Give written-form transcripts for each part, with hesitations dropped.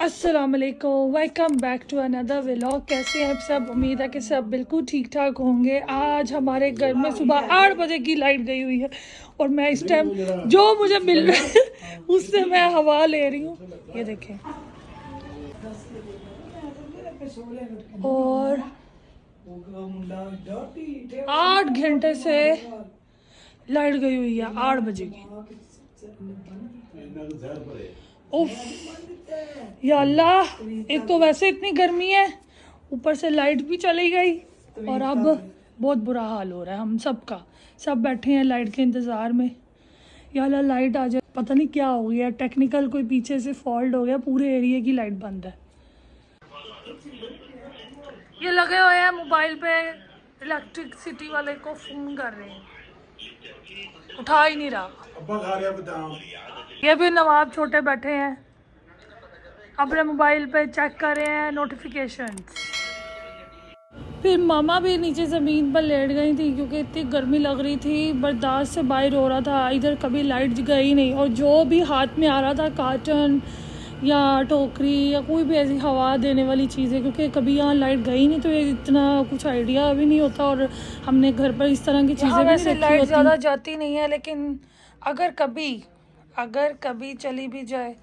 अस्सलाम वालेकुम, welcome back to another vlog. कैसे हैं आप सब? उम्मीद है कि सब बिल्कुल ठीक ठाक होंगे। आज हमारे घर में सुबह 8 बजे की लाइट गई हुई है और मैं इस टाइम जो मुझे मिल रहा है उससे मैं हवा ले रही हूँ। ये देखें, और 8 घंटे से लाइट गई हुई है, 8 बजे की। उफ या अल्लाह, एक तो वैसे इतनी गर्मी है, ऊपर से लाइट भी चली गई और अब बहुत बुरा हाल हो रहा है हम सबका। सब बैठे हैं लाइट के इंतज़ार में। या अल्लाह लाइट आ जाए। पता नहीं क्या हो गया, टेक्निकल कोई पीछे से फॉल्ट हो गया, पूरे एरिया की लाइट बंद है। ये लगे हुए हैं मोबाइल पे, इलेक्ट्रिसिटी वाले को फ़ोन कर रहे हैं, उठा ही नहीं रहा। ये भी नवाब छोटे बैठे हैं, अपने मोबाइल पे चेक कर रहे हैं नोटिफिकेशन। फिर मामा भी नीचे ज़मीन पर लेट गई थी क्योंकि इतनी गर्मी लग रही थी, बर्दाश्त से बाहर हो रहा था। इधर कभी लाइट गई नहीं और जो भी हाथ में आ रहा था, कार्टन या टोकरी या कोई भी ऐसी हवा देने वाली चीज़ें, क्योंकि कभी यहाँ लाइट गई नहीं तो ये इतना कुछ आइडिया भी नहीं होता। और हमने घर पर इस तरह की चीज़ें भी देखी। लाइट ज़्यादा जाती नहीं है, लेकिन अगर कभी चली भी जाए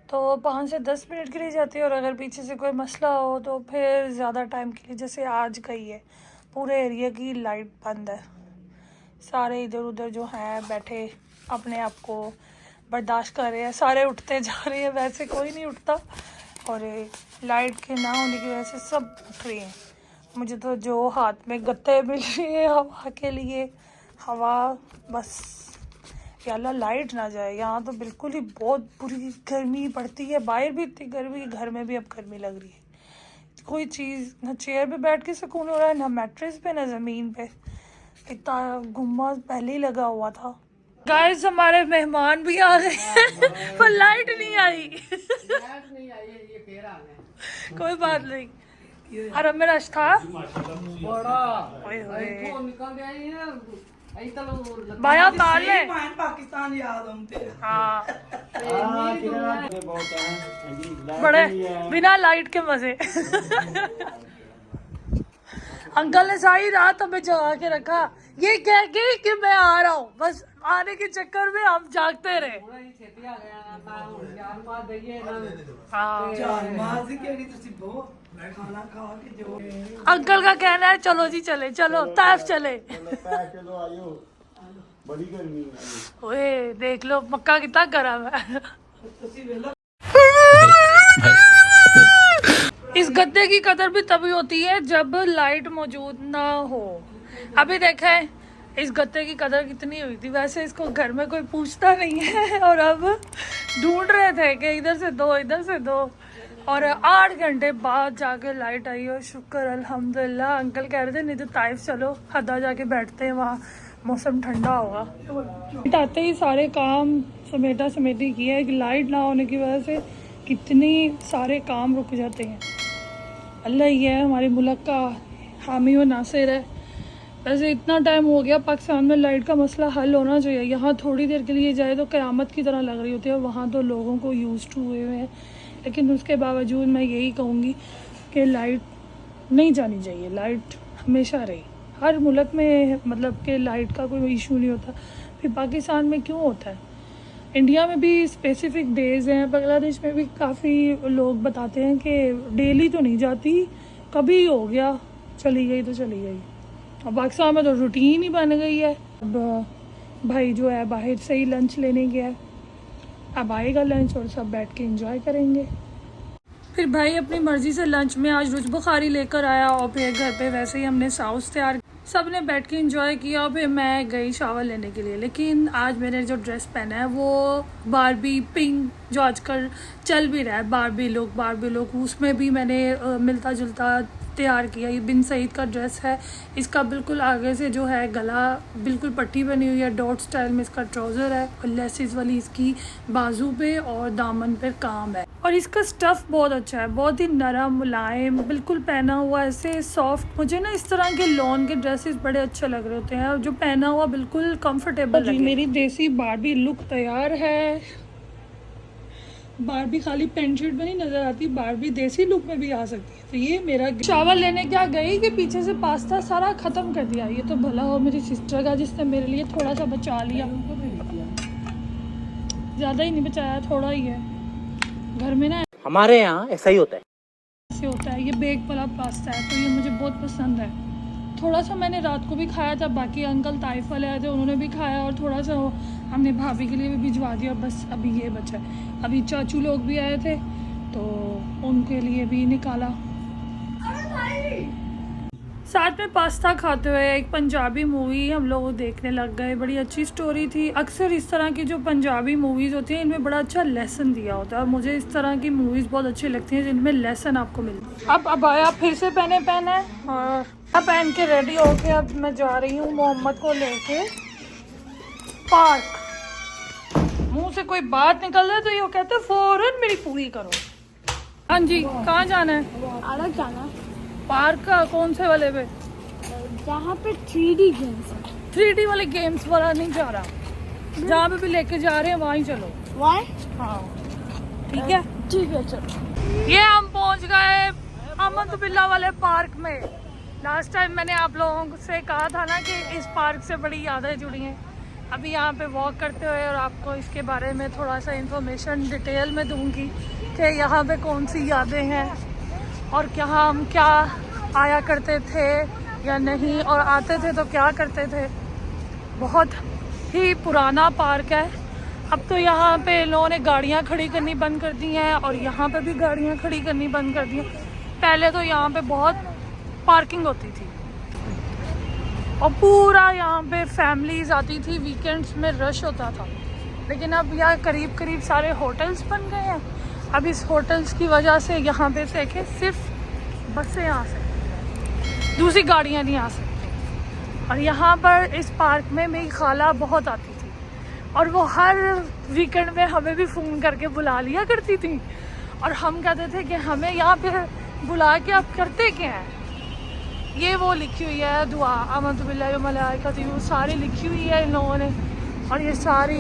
तो 5 से 10 मिनट के लिए जाती है। और अगर पीछे से कोई मसला हो तो फिर ज़्यादा टाइम के लिए, जैसे आज गई है, पूरे एरिया की लाइट बंद है। सारे इधर उधर जो हैं बैठे अपने आप को बर्दाश्त कर रहे हैं, सारे उठते जा रहे हैं, वैसे कोई नहीं उठता। और लाइट के ना होने की वजह से सब उठ रहे हैं। मुझे तो जो हाथ में गत्ते मिल रहे हैं हवा के लिए, हवा बस या अल्लाह लाइट ना जाए। यहाँ तो बिल्कुल ही बहुत बुरी गर्मी पड़ती है, बाहर भी इतनी गर्मी, घर में भी अब गर्मी लग रही है। कोई चीज़ ना चेयर पे बैठ के सुकून हो रहा है, ना मैट्रेस पे, ना ज़मीन पे। इतना गुम्मा पहले ही लगा हुआ था। गाइस, हमारे मेहमान भी आ गए पर लाइट नहीं आई। कोई बात नहीं, और मेरा रश था बाया ताल ले पाकिस्तान याद हम तेरे। हाँ, बड़े बिना लाइट के मजे। अंकल ने सारी रात हमें जगा के रखा, ये कह के कि मैं आ रहा हूँ, बस आने के चक्कर में हम जागते रहे। अंकल का कहना है चलो जी चले, चलो ताइफ चले। ओए देख लो मक्का कितना गर्म है। इस गद्दे की कदर भी तभी होती है जब लाइट मौजूद ना हो। अभी देखें इस गद्दे की कदर कितनी हुई थी। वैसे इसको घर में कोई पूछता नहीं है और अब ढूंढ रहे थे कि इधर से दो, इधर से दो। और 8 घंटे बाद जाके लाइट आई और शुक्र अल्हम्दुलिल्लाह। अंकल कह रहे थे नहीं तो ताइफ चलो, हदा जाके बैठते हैं, वहाँ मौसम ठंडा होगा। लाइट आते ही सारे काम समेटी किया है कि लाइट ना होने की वजह से कितनी सारे काम रुक जाते हैं। अल्लाह ही है हमारे मुल्क का हामी व नासिर है। वैसे इतना टाइम हो गया, पाकिस्तान में लाइट का मसला हल होना चाहिए। यहाँ थोड़ी देर के लिए जाए तो क़यामत की तरह लग रही होती है, वहाँ तो लोगों को यूज़ टू हुए हैं। लेकिन उसके बावजूद मैं यही कहूँगी कि लाइट नहीं जानी चाहिए, लाइट हमेशा रही। हर मुल्क में मतलब कि लाइट का कोई इशू नहीं होता, फिर पाकिस्तान में क्यों होता है? इंडिया में भी स्पेसिफिक डेज़ हैं, बांग्लादेश में भी काफ़ी लोग बताते हैं कि डेली तो नहीं जाती, कभी हो गया चली गई तो चली गई। और पाकिस्तान में तो रूटीन ही बन गई है। अब भाई जो है बाहर से ही लंच लेने गया, अब आएगा लंच और सब बैठ के एंजॉय करेंगे। फिर भाई अपनी मर्ज़ी से लंच में आज रुच बुखारी लेकर आया और फिर घर पे वैसे ही हमने सॉस तैयार, सब ने बैठ के एंजॉय किया। और फिर मैं गई शावर लेने के लिए। लेकिन आज मैंने जो ड्रेस पहना है वो बारबी पिंक, जो आजकल चल भी रहा है, बारबी लुक, उसमें भी मैंने मिलता जुलता तैयार किया। ये बिन सईद का ड्रेस है। इसका बिल्कुल आगे से जो है गला बिल्कुल पट्टी बनी हुई है, डॉट स्टाइल में इसका ट्राउज़र है और लेसिस वाली इसकी बाजू पे और दामन पे काम है। और इसका स्टफ़ बहुत अच्छा है, बहुत ही नरम मुलायम, बिल्कुल पहना हुआ ऐसे सॉफ्ट। मुझे ना इस तरह के लॉन के ड्रेसेस बड़े अच्छे लग रहे होते हैं, जो पहना हुआ बिल्कुल कंफर्टेबल लगे। मेरी देसी बारबी लुक तैयार है। बारबी खाली पेंट शर्ट में नहीं नजर आती, बारबी देसी लुक में भी आ सकती है। तो ये मेरा चावल लेने क्या गई कि पीछे से पास्ता सारा खत्म कर दिया। ये तो भला हो मेरी सिस्टर का जिसने मेरे लिए थोड़ा सा बचा लिया, ज़्यादा ही नहीं बचाया, थोड़ा ही है। घर में ना हमारे यहाँ ऐसा ही होता है, ऐसे होता है। ये बेक वाला पास्ता है तो ये मुझे बहुत पसंद है। थोड़ा सा मैंने रात को भी खाया था, बाकी अंकल ताइफ वाले आए थे उन्होंने भी खाया, और थोड़ा सा हमने भाभी के लिए भी भिजवा दिया। बस अभी ये बचा है। अभी चाचू लोग भी आए थे तो उनके लिए भी निकाला। साथ में पास्ता खाते हुए एक पंजाबी मूवी हम लोग देखने लग गए। बड़ी अच्छी स्टोरी थी। अक्सर इस तरह की जो पंजाबी मूवीज़ होती हैं इनमें बड़ा अच्छा लेसन दिया होता है, और मुझे इस तरह की मूवीज़ बहुत अच्छी लगती हैं जिनमें लेसन आपको मिलता है। अब आया फिर से पहना है और अब पहन के रेडी होके अब मैं जा रही हूँ मोहम्मद को लेके पार्क। मुंह से कोई बात निकल रहा तो ये कहते हैं फौरन मेरी पूरी करो। हाँ जी, कहाँ जाना है? अलग जाना पार्क का कौन से वाले पे? जहाँ पे 3D गेम्स है। 3D वाले गेम्स वाला नहीं जा रहा, जहाँ पे भी लेके जा रहे हैं वहीं चलो। वाई? हाँ ठीक है, ठीक है चलो। ये हम पहुँच गए अहमद बिल्ला वाले पार्क में। लास्ट टाइम मैंने आप लोगों से कहा था ना कि इस पार्क से बड़ी यादें जुड़ी हैं। अभी यहाँ पे वॉक करते हुए और आपको इसके बारे में थोड़ा सा इन्फॉर्मेशन डिटेल में दूंगी कि यहाँ पे कौन सी यादें हैं और क्या हम क्या आया करते थे या नहीं, और आते थे तो क्या करते थे। बहुत ही पुराना पार्क है। अब तो यहाँ पे लोगों ने गाड़ियाँ खड़ी करनी बंद कर दी हैं और यहाँ पे भी गाड़ियाँ खड़ी करनी बंद कर दी हैं। पहले तो यहाँ पे बहुत पार्किंग होती थी और पूरा यहाँ पे फैमिलीज आती थी, वीकेंड्स में रश होता था। लेकिन अब यहाँ करीब करीब सारे होटल्स बन गए हैं। अब इस होटल्स की वजह से यहाँ पे देखे सिर्फ बसें आ सकती हैं, दूसरी गाड़ियाँ नहीं आ सकती। और यहाँ पर इस पार्क में मेरी खाला बहुत आती थी और वो हर वीकेंड में हमें भी फ़ोन करके बुला लिया करती थी। और हम कहते थे कि हमें यहाँ पे बुला के आप करते क्या हैं। ये वो लिखी हुई है दुआ अमद बिल्लाहि व मलाइकतिही, वो सारी लिखी हुई है इन लोगों ने। और ये सारी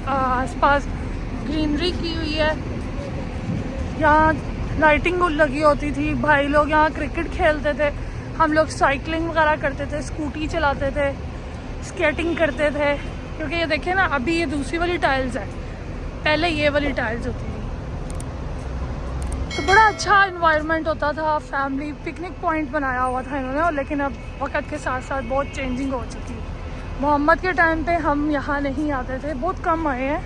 आसपास ग्रीनरी की हुई है। यहाँ लाइटिंग लगी होती थी, भाई लोग यहाँ क्रिकेट खेलते थे, हम लोग साइकिलिंग वगैरह करते थे, स्कूटी चलाते थे, स्केटिंग करते थे। क्योंकि ये देखें ना, अभी ये दूसरी वाली टाइल्स है, पहले ये वाली टाइल्स होती थी। तो बड़ा अच्छा इन्वायरमेंट होता था, फैमिली पिकनिक पॉइंट बनाया हुआ था इन्होंने। और लेकिन अब वक्त के साथ साथ बहुत चेंजिंग हो चुकी है। मोहम्मद के टाइम पे हम यहाँ नहीं आते थे, बहुत कम आए हैं,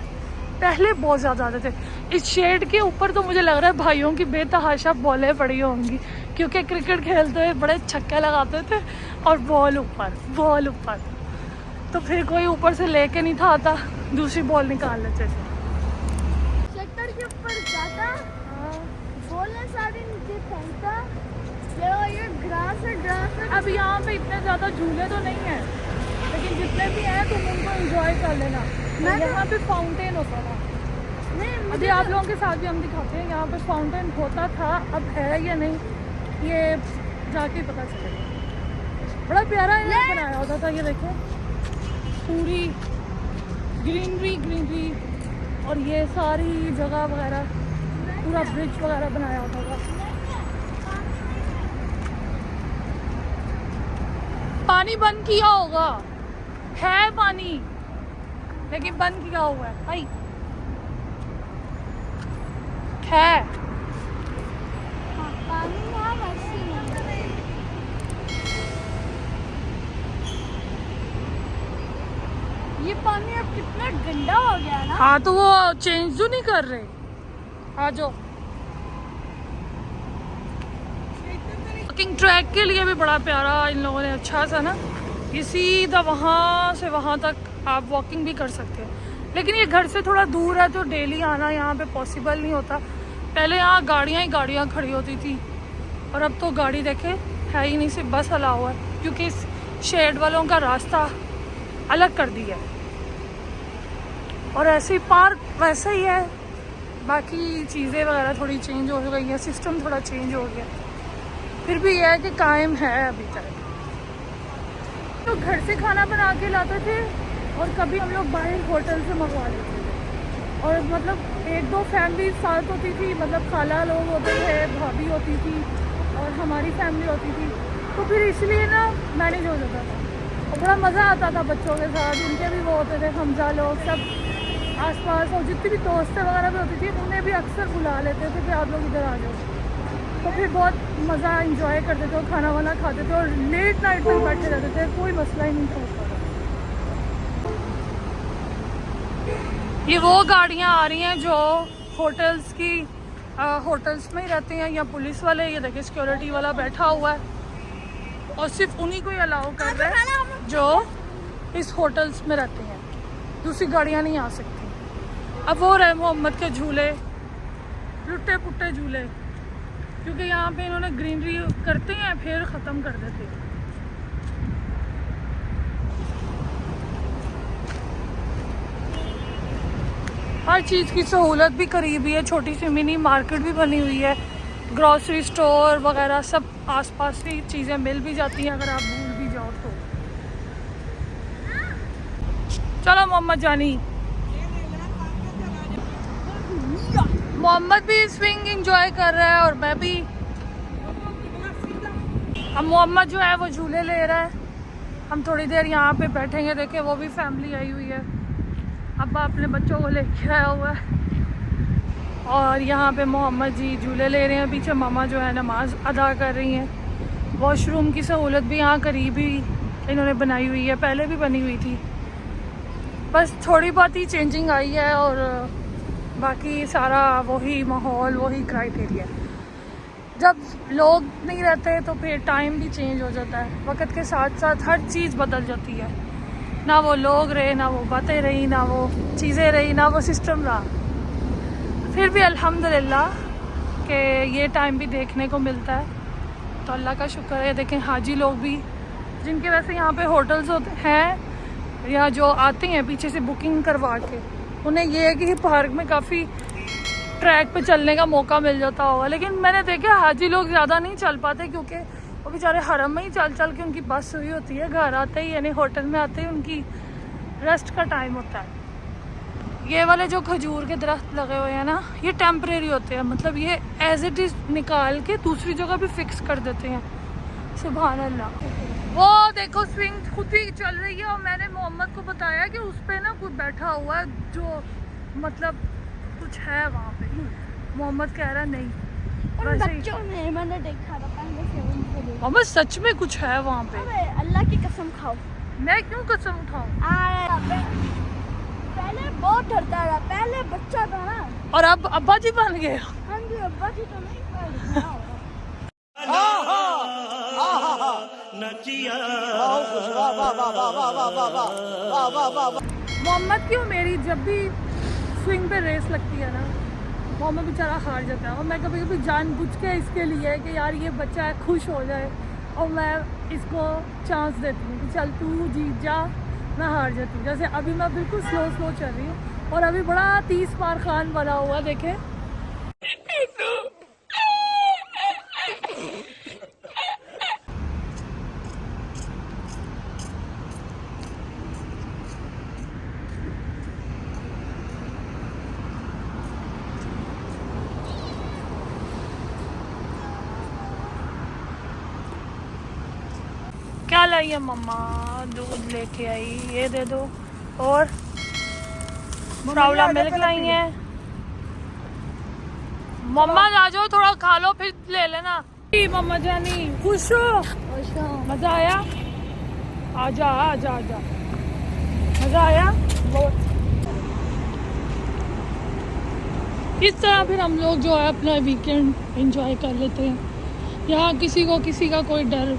पहले बहुत ज़्यादा आते थे। इस शेड के ऊपर तो मुझे लग रहा है भाइयों की बेतहाशा बॉलें पड़ी होंगी, क्योंकि क्रिकेट खेलते हुए बड़े छक्के लगाते थे और बॉल ऊपर। तो फिर कोई ऊपर से लेके नहीं था आता, दूसरी बॉल निकाल लेते थे। ट्रैक्टर के ऊपर जाता, बोलने सारे नीचे फेंकता। ये ग्रास है। अब यहाँ पे इतने ज़्यादा झूले तो नहीं है, लेकिन जितने भी हैं तुम उनको एंजॉय कर लेना। यहाँ पे फाउंटेन होता था, नहीं अभी आप लोगों के साथ भी हम दिखाते हैं। यहाँ पे फाउंटेन होता था, अब है या नहीं ये जाके पता चलेगा। बड़ा प्यारा यहाँ बनाया होता था, ये देखो पूरी ग्रीनरी और ये सारी जगह वगैरह, पूरा ब्रिज वगैरह बनाया होता था। पानी बंद किया होगा, है पानी लेकिन बंद किया हुआ है भाई, है पानी यहाँ वैसे नहीं। ये पानी अब कितना गंदा हो गया ना। हाँ तो वो चेंज तो नहीं कर रहे। आ जाओ। वॉकिंग ट्रैक के लिए भी बड़ा प्यारा इन लोगों ने अच्छा सा ना, ये सीधा वहाँ से वहाँ तक आप वॉकिंग भी कर सकते हो। लेकिन ये घर से थोड़ा दूर है तो डेली आना यहाँ पे पॉसिबल नहीं होता। पहले यहाँ गाड़ियाँ ही गाड़ियाँ खड़ी होती थी और अब तो गाड़ी देखे है ही नहीं, सिर्फ बस अलाउ है, क्योंकि इस शेड वालों का रास्ता अलग कर दिया है। और ऐसे ही पार्क वैसे ही है, बाकी चीज़ें वगैरह थोड़ी चेंज हो गई है, सिस्टम थोड़ा चेंज हो गया, फिर भी यह है कि कायम है अभी तक। तो घर से खाना बना के लाते थे और कभी हम लोग बाहर होटल से मंगवा लेते थे। और मतलब एक दो फैमिली साथ होती थी, मतलब खाला लोग होते थे, भाभी होती थी और हमारी फैमिली होती थी, तो फिर इसलिए ना मैनेज हो जाता था और बड़ा मज़ा आता था बच्चों के साथ। उनके भी वो होते थे हमजा लोग सब आसपास, और जितनी भी दोस्तें वगैरह भी होती थी उन्हें भी अक्सर बुला लेते थे कि आप लोग इधर आ जाओ। तो फिर बहुत मज़ा इंजॉय करते थे और खाना वाना खाते थे और लेट नाइट तक बैठे रहते थे, कोई मसला ही नहीं था उसका। ये वो गाड़ियाँ आ रही हैं जो होटल्स की होटल्स में ही रहते हैं या पुलिस वाले। ये देखिए सिक्योरिटी वाला बैठा हुआ है और सिर्फ उन्हीं को ही अलाउ कर रहे हैं जो इस होटल्स में रहते हैं, दूसरी गाड़ियाँ नहीं आ सकती। अब वो रहे मोहम्मद के झूले, लुट्टे पुट्टे झूले, क्योंकि यहाँ पे इन्होंने ग्रीनरी करते हैं फिर ख़त्म कर देते हैं। हर चीज़ की सहूलत भी करीब ही है, छोटी सी मिनी मार्केट भी बनी हुई है, ग्रॉसरी स्टोर वगैरह सब आसपास ही चीज़ें मिल भी जाती हैं अगर आप भूल भी जाओ तो। चलो मोहम्मद जानी, मोहम्मद भी स्विंग एंजॉय कर रहा है और मैं भी। अब मोहम्मद जो है वो झूले ले रहा है, हम थोड़ी देर यहाँ पे बैठेंगे। देखे वो भी फैमिली आई हुई है, अब्बा अपने बच्चों को लेके आया हुआ है और यहाँ पे मोहम्मद जी झूले ले रहे हैं। पीछे मामा जो है नमाज अदा कर रही हैं। वॉशरूम की सहूलत भी यहाँ करीब ही इन्होंने बनाई हुई है, पहले भी बनी हुई थी, बस थोड़ी बहुत ही चेंजिंग आई है और बाकी सारा वही माहौल, वही क्राइटेरिया। जब लोग नहीं रहते तो फिर टाइम भी चेंज हो जाता है, वक्त के साथ साथ हर चीज़ बदल जाती है। ना वो लोग रहे, ना वो बातें रही, ना वो चीज़ें रही, ना वो सिस्टम रहा। फिर भी अल्हम्दुलिल्लाह कि ये टाइम भी देखने को मिलता है, तो अल्लाह का शुक्र है। देखें हाजी लोग भी, जिनके वैसे यहाँ पे होटल्स होते हैं या जो आते हैं पीछे से बुकिंग करवा के, उन्हें ये है कि पार्क में काफ़ी ट्रैक पे चलने का मौका मिल जाता होगा। लेकिन मैंने देखा हाजी लोग ज़्यादा नहीं चल पाते, क्योंकि वो बेचारे हरम में ही चल चल के उनकी बस हुई होती है, घर आते ही यानी होटल में आते ही उनकी रेस्ट का टाइम होता है। ये वाले जो खजूर के दरख्त लगे हुए हैं ना, ये टेम्परेरी होते हैं, मतलब ये एज इट इज़ निकाल के दूसरी जगह भी फिक्स कर देते हैं। सुभान अल्लाह। वो देखो स्विंग खुद ही चल रही है और मैंने मोहम्मद को बताया कि उस पर ना कोई बैठा हुआ है जो मतलब कुछ है वहाँ पे। मोहम्मद कह रहा नहीं, उन बच्चों ने मैंने देखा था पहले से उनको देखा। मोहम्मद सच में कुछ है वहाँ पे। अबे अल्लाह की कसम खाओ। मैं क्यों कसम उठाऊं? पहले बहुत डरता था, पहले बच्चा था ना, और अब अब्बा जी बन गए। हाँ जी अब्बा जी तो नहीं पहले। मोहम्मद क्यों मेरी जब भी स्विंग पे रेस लगती है ना, मोहम्मद बेचारा हार जाता है और मैं कभी कभी जानबूझ के इसके लिए कि यार ये बच्चा है खुश हो जाए और मैं इसको चांस देती हूँ कि चल तू जीत जा, मैं हार जाती हूँ। जैसे अभी मैं बिल्कुल स्लो स्लो चल रही हूँ और अभी बड़ा 30 पार खान बना हुआ देखे। क्या लाई है मम्मा? दूध लेके आई, ये दे दो। और चावला मिल्क लाई है। मम्मा आ जाओ, थोड़ा खा लो फिर ले लेना। मम्मा जानी खुश हो? मजा आया? आजा आजा आजा, मजा आया बहुत। इस तरह फिर हम लोग जो है अपना वीकेंड एंजॉय कर लेते हैं। यहाँ किसी को किसी का कोई डर,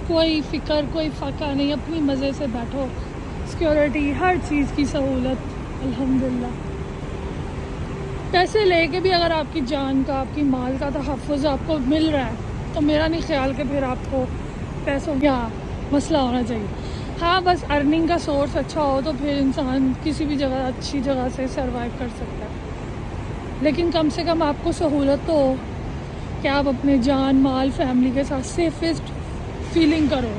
कोई फ़िक्र, कोई फ़ाका नहीं, अपनी मज़े से बैठो। सिक्योरिटी, हर चीज़ की सहूलत अल्हम्दुलिल्लाह। पैसे लेके भी अगर आपकी जान का, आपकी माल का तहफ़्फ़ुज़ आपको मिल रहा है तो मेरा नहीं ख्याल कि फिर आपको पैसों का मसला होना चाहिए। हाँ बस अर्निंग का सोर्स अच्छा हो तो फिर इंसान किसी भी जगह अच्छी जगह से सर्वाइव कर सकता है, लेकिन कम से कम आपको सहूलत तो हो कि आप अपने जान माल फैमिली के साथ सेफेस्ट फीलिंग करो।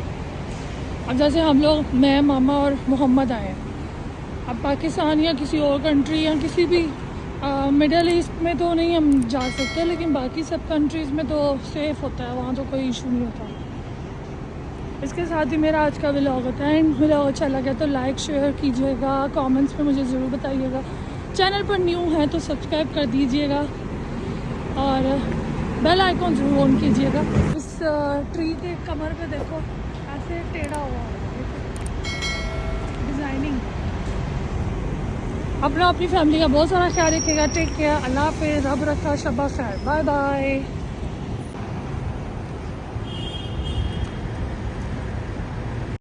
अब जैसे हम लोग, मैं मामा और मोहम्मद आए हैं, अब पाकिस्तान या किसी और कंट्री या किसी भी मिडल ईस्ट में तो नहीं हम जा सकते, लेकिन बाकी सब कंट्रीज़ में तो सेफ़ होता है, वहाँ तो कोई इशू नहीं होता। इसके साथ ही मेरा आज का व्लॉग होता है। एंड व्लॉग अच्छा लगा तो लाइक शेयर कीजिएगा, कमेंट्स में मुझे ज़रूर बताइएगा। चैनल पर न्यू है तो सब्सक्राइब कर दीजिएगा और बेल आइकॉन ज़रूर ऑन कीजिएगा। इस ट्री के कमर पे देखो ऐसे टेढ़ा हुआ है, डिज़ाइनिंग। अपना अपनी फैमिली का बहुत सारा ख्याल रखिएगा। टेक केयर, अल्लाह हाफ़िज़, रब रखा, शब्बा खैर, बाय बाय।